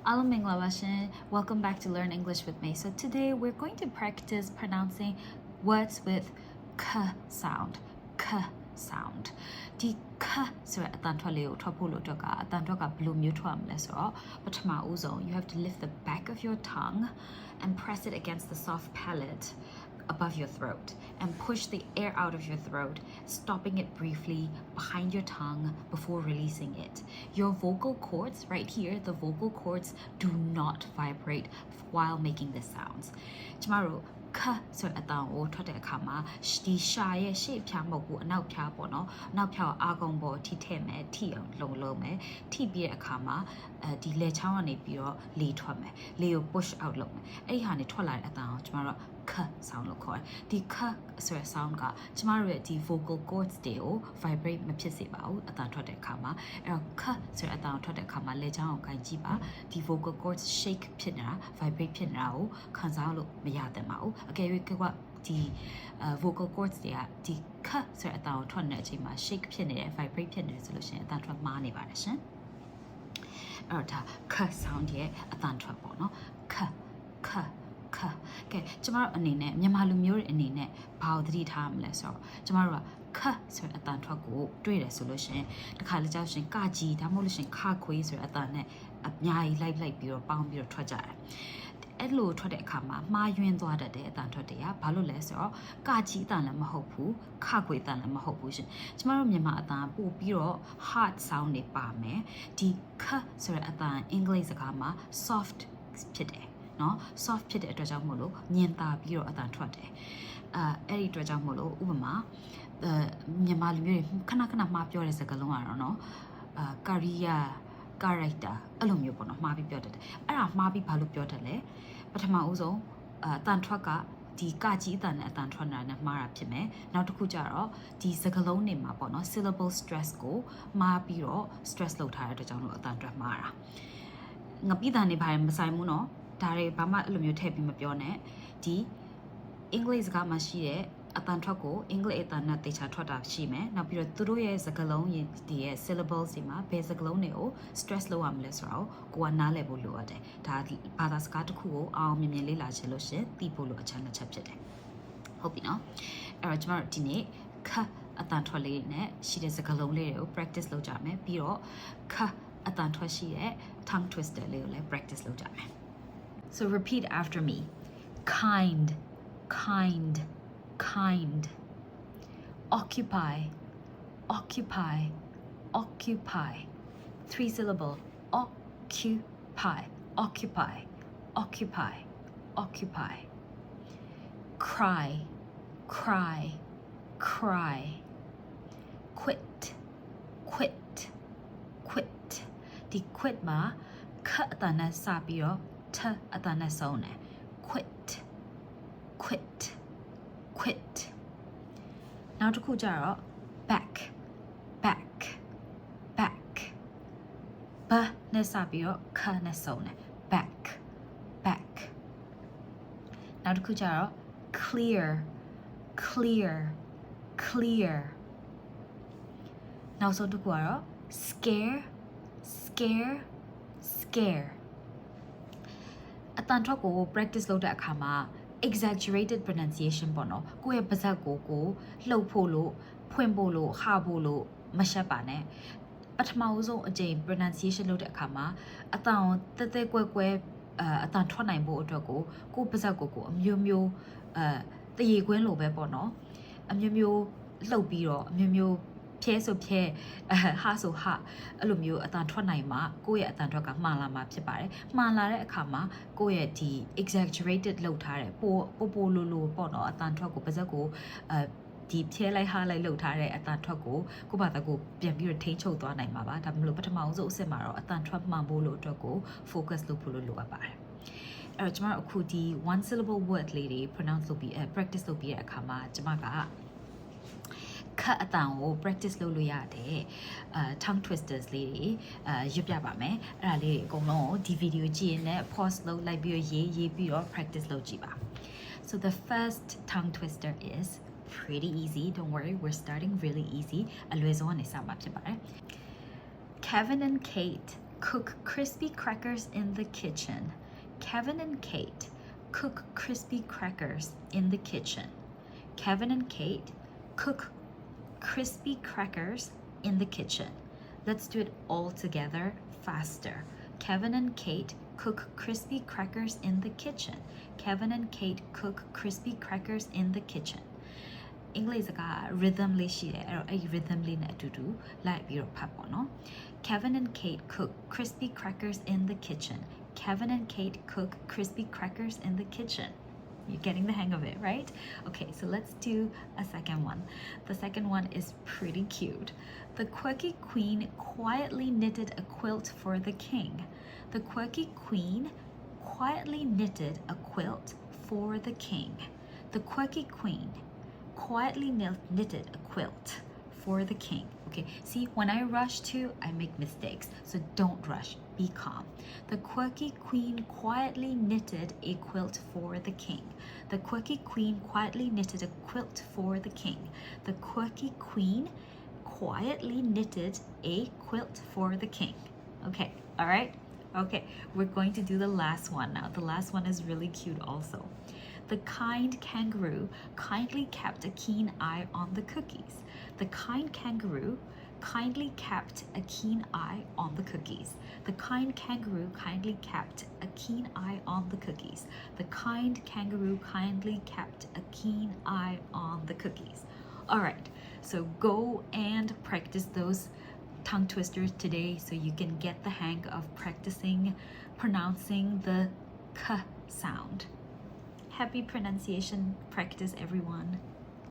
Welcome back to Learn English with me. So today we're going to practice pronouncing words with k sound. K sound. The k ဆိုတဲ့အတန်ထွက်လေးကိုထွက်ဖို့လို့အတွက်က အတန်ထွက်ကဘယ်လိုမျိုးထွက်မလဲဆိုတော့ ပထမဦးဆုံး you have to lift the back of your tongue and press it against the soft palate above your throat and push the air out of your throat, stopping it briefly behind your tongue before releasing it. Your vocal cords, right here, the vocal cords do not vibrate while making the sounds. ကျမတို့ k ဆိုတဲ့အတန်ကိုထွက်တဲ့အခါမှာဒီရှာရဲ့ရှေ့ဖြားမဟုတ်ဘူးအနောက်ဖြားပေါ့နော်အနောက်ဖြားကိုအာကုံပေါ်ထိထည့်မယ်ထိအောင်လုံးမယ်ထိပြီးတဲ့အခါမှာဒီလေချောင်းကနေပြီးတော့လေထွက်မယ်လေကို push out လုပ်မယ်အဲ့ဒီဟာနေထွက်လာတဲ့အတန်ကိုကျမတို့ k sound လို့ခေါ်တယ်ဒီ k ဆိုတဲ့ sound ကကျမတို့ရဲ့ဒီ vocal cords တွေကို vibrate မဖြစ်စေပါဘူးအတန်ထွက်တဲ့အခါမှာအဲ့တော့ k ဆိုတဲ့အတန်ကိုထွက်တဲ့အခါမှာလေချောင်းကိုကိုင်ကြည့်ပါဒီ vocal cords shake ဖြစ်နေတာ vibrate ဖြစ်နေတာကိုခံစားလို့မရသင့်ပါဘူးအကယ်၍ကဒီ vocal cords တွေကဒီ k ဆိုတဲ့အတန်ကိုထွက်နေတဲ့အချိန်မှာ shake ဖြစ်နေတယ် vibrate ဖြစ်နေတယ်ဆိုလို့ရှိရင်အတန်ထွက်မှားနေပါတယ်ရှင်အဲ့တော့ဒါ k sound ရဲ့အတန်ထွက်ပေါ့နော် k ကဲကျမတို့အနေနဲ့မြန်မာလူမျိုးတွေအနေနဲ့ဘာကိုသတိထားမလဲဆိုတော့ကျမတို့ကခဆိုတဲ့အတန်ထွက်ကိုတွေ့တယ်ဆိုလို့ရှင်တခါလေကြောက်ရှင်ကကြီးဒါမှမဟုတ်လို့ရှင်ခခွေးဆိုတဲ့အတန်နဲ့အများကြီးလိုက်ပြီးတော့ပေါင်းပြီးတော့ထွက်ကြတယ်အဲ့လိုထွက်တဲ့အခါမှာမှားယွင်းသွားတတ်တဲ့အတန်ထွက်တွေကဘာလို့လဲဆိုတော့ကကြီးအတန်လည်းမဟုတ်ဘူးခခွေးအတန်လည်းမဟုတ်ဘူးရှင်ကျမတို့မြန်မာအတန်ပို့ပြီးတော့ hard sound တွေပါမယ်ဒီခဆိုတဲ့အတန်အင်္ဂလိပ်စကားမှာ soft ဖြစ်တယ်နော် soft ဖြစ်တဲ့အတွက်ကြောင့်မို့လို့ညင်သာပြီးတော့အတန်ထွက်တယ်အဲ့ဒီအတွက်ကြောင့်မို့လို့ဥပမာမြန်မာလူမျိုးတွေခဏမှားပြောတဲ့စကားလုံးကတော့နော်ကာရီယာ character အဲ့လိုမျိုးပေါ့နော်မှားပြီးပြောတတ်တယ်အဲ့ဒါမှားပြီးဘာလို့ပြောတတ်လဲပထမဦးဆုံးအတန်ထွက်ကဒီကကြီးအတန်နဲ့အတန်ထွက်နေတာနဲ့မှားတာဖြစ်မယ်နောက်တစ်ခုကျတော့ဒီစကားလုံးတွေမှာပေါ့နော် syllable stress ကိုမှားပြီးတော့ stress လုပ်ထားတဲ့အတွက်ကြောင့်လို့အတန်ထွက်မှားတာငပိတန်နေဘာမှမဆိုင်ဘူးနော်ဒါတွေဘာမှအဲ့လိုမျိုးထည့်ပြီးမပြောနဲ့ဒီအင်္ဂလိပ်စကားမှာရှိတဲ့အတန်ထွက်ကိုအင်္ဂလိပ်အတန်နဲ့တေချာထွက်တာရှိမယ်နောက်ပြီးတော့သူတို့ရဲ့စကားလုံးတွေရဲ့ syllables တွေမှာဘယ်စကားလုံးတွေကို stress လုပ်ရမလဲဆိုတော့ကိုကနားလည်ဖို့လိုအပ်တယ်ဒါဘာသာစကားတစ်ခုကိုအောင်မြင်လေ့လာချင်လို့ရှင်သိဖို့လိုအချက်နှစ်ချက်ဖြစ်တယ်ဟုတ်ပြီနော်အဲ့တော့ကျမတို့ဒီနေ့ခအတန်ထွက်လေးနဲ့ရှိတဲ့စကားလုံးလေးတွေကို practice လုပ်ကြမယ်ပြီးတော့ခအတန်ထွက်ရှိတဲ့ tongue twister လေးကိုလည်း practice လုပ်ကြမယ် So repeat after me. Kind. Occupy. 3 syllable. Occupy. Cry. Quit. The quit ma ka ta na sa pi ro t အတန်နဲ့ဆုံးတယ် quit နောက်တစ်ခုကျတော့ back b နဲ့စပြီးတော့ k နဲ့ဆုံးတယ် back နောက်တစ်ခုကျတော့ clear နောက်ဆုံးတစ်ခုကတော့ scare အတန်ထွက်ကို practice လုပ်တဲ့အခါမှာ exaggerated pronunciation ပေါ့နော်ကိုယ့်ရဲ့ပါးစပ်ကိုလှုပ်ဖို့လို့ဖွင့်ဖို့လို့ဟာဖို့လို့မရှက်ပါနဲ့ပထမဦးဆုံးအကြိမ် pronunciation လုပ်တဲ့အခါမှာအတန်ကိုကွဲအတန်ထွက်နိုင်ဖို့အတွက်ကိုယ့်ပါးစပ်ကိုအမျိုးတရေခွင်းလိုပဲပေါ့နော်အမျိုးလှုပ်ပြီးတော့အမျိုးဖြဲဆိုဖြဲဟာဆိုဟာအဲ့လိုမျိုးအတန်ထွက်နိုင်မှာကိုယ့်ရဲ့အတန်ထွက်ကမှားလာမှာဖြစ်ပါတယ်မှားလာတဲ့အခါမှာကိုယ့်ရဲ့ဒီ exaggerated လုပ်ထားတဲ့ပိုလိုပေါ့နော်အတန်ထွက်ကိုပါးစပ်ကိုဒီဖြဲလိုက်ဟာလိုက်လုပ်ထားတဲ့အတန်ထွက်ကိုကိုယ့်ဘာသာကိုပြန်ပြီးတော့ထိန်းချုပ်သွားနိုင်မှာပါဒါမှမဟုတ်ပထမဆုံးအဆင့်မှာတော့အတန်ထွက်မှန်ဖို့လို့အတွက်ကို focus လုပ်ဖို့လိုအပ်ပါတယ်အဲ့တော့ကျွန်မတို့အခုဒီ one syllable word လေးတွေ pronounce လုပ်ပြီးpractice လုပ်ပြီးတဲ့အခါမှာကျွန်မကခအတန်ကို practice လုပ်လို့ရတယ်tongue twisters လေးတွေရွတ်ပြပါမယ်အဲ့ဒါလေးတွေအကုန်လုံးကိုဒီ video ကြည့်ရင်လည်း pause လုပ်လိုက်ပြီးရေးပြီးတော့ practice လုပ်ကြည့်ပါ So the first tongue twister is pretty easy don't worry we're starting really easy အလွယ်ဆုံးကနေစမှာဖြစ်ပါတယ် Kevin and Kate cook crispy crackers in the kitchen. Kevin and Kate cook crispy crackers in the kitchen. Kevin and Kate cook crispy crackers in the kitchen. Let's do it all together faster. Kevin and Kate cook crispy crackers in the kitchen. Kevin and Kate cook crispy crackers in the kitchen. အင်္ဂလိပ်စကား rhythm လေးရှိတယ်အဲ့တော့အဲ့ rhythm လေးနဲ့အတူတူလိုက်ပြီးတော့ဖတ်ပေါ့နော် Kevin and Kate cook crispy crackers in the kitchen. Kevin and Kate cook crispy crackers in the kitchen. You're getting the hang of it, right? Okay, so let's do a second one. The second one is pretty cute. The quirky queen quietly knitted a quilt for the king. The quirky queen quietly knitted a quilt for the king. The quirky queen quietly knitted a quilt for the king. Okay, see, when I rush too, I make mistakes. So don't rush, be calm. The quirky queen quietly knitted a quilt for the king. The quirky queen quietly knitted a quilt for the king. The quirky queen quietly knitted a quilt for the king. Okay, all right? Okay, we're going to do the last one now. The last one is really cute also. The kind kangaroo kindly kept a keen eye on the cookies. The kind kangaroo kindly kept a keen eye on the cookies. The kind kangaroo kindly kept a keen eye on the cookies. The kind kangaroo kindly kept a keen eye on the cookies. All right, so go and practice those tongue twisters today so you can get the hang of pronouncing the k sound. Happy pronunciation practice, everyone.